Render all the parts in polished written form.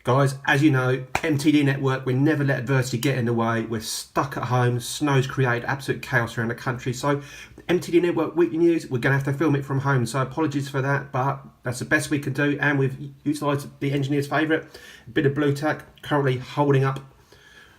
Guys, as you know, MTD network, we never let adversity get in the way. We're stuck at home. Snow's created absolute chaos around the country. So MTD network weekly news, we're going to have to film it from home. So apologies for that, but that's the best we can do. And we've utilised the engineer's favourite, a bit of blue tack, currently holding up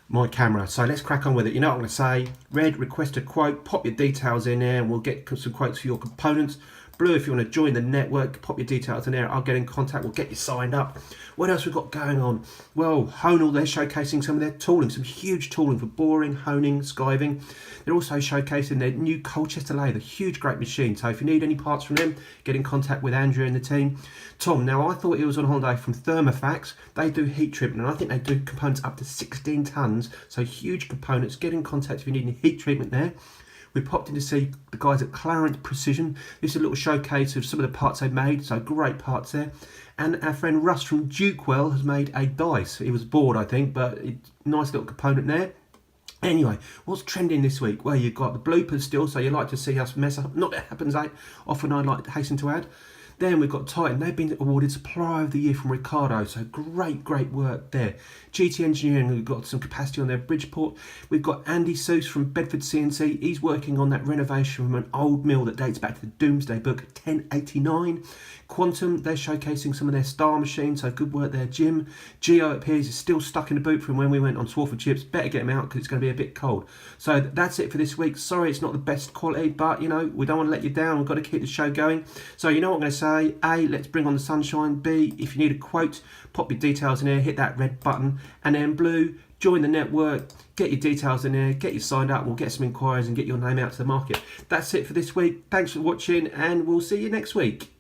my camera. So let's crack on with it. You know what I'm going to say. Red, request a quote, pop your details in there and we'll get some quotes for your components. Blue, if you want to join the network, pop your details in there. I'll get in contact. We'll get you signed up. What else we've got going on? Well, Honal, they're showcasing some of their tooling, some huge tooling for boring, honing, skiving. They're also showcasing their new Colchester lathe, a huge, great machine. So if you need any parts from them, get in contact with Andrew and the team. Tom, now I thought he was on holiday from Thermofax. They do heat treatment, and I think they do components up to 16 tons. So huge components. Get in contact if you need any heat treatment there. We popped in to see the guys at Clarence Precision. This is a little showcase of some of the parts they've made, so great parts there. And our friend Russ from Dukewell has made a dice. He was bored, I think, but nice little component there. Anyway, what's trending this week? Well, you've got the bloopers still, so you like to see us mess up. Not that it happens, often I'd like to hasten to add. Then we've got Titan. They've been awarded Supplier of the Year from Ricardo, so great work there. GT Engineering, we've got some capacity on their Bridgeport. We've got Andy Seuss from Bedford CNC. He's working on that renovation from an old mill that dates back to the Doomsday Book, 1089. Quantum, they're showcasing some of their Star machines, so good work there. Jim, Geo, it appears, is still stuck in the boot from when we went on Swarford Chips. Better get him out because it's going to be a bit cold. So that's it for this week. Sorry it's not the best quality, but you know, we don't want to let you down. We've got to keep the show going. So you know what I'm going to say. A, let's bring on the sunshine. B, if you need a quote, pop your details in there, hit that red button. And then blue, join the network, get your details in there, get you signed up. We'll get some inquiries and get your name out to the market. That's it for this week. Thanks for watching and we'll see you next week.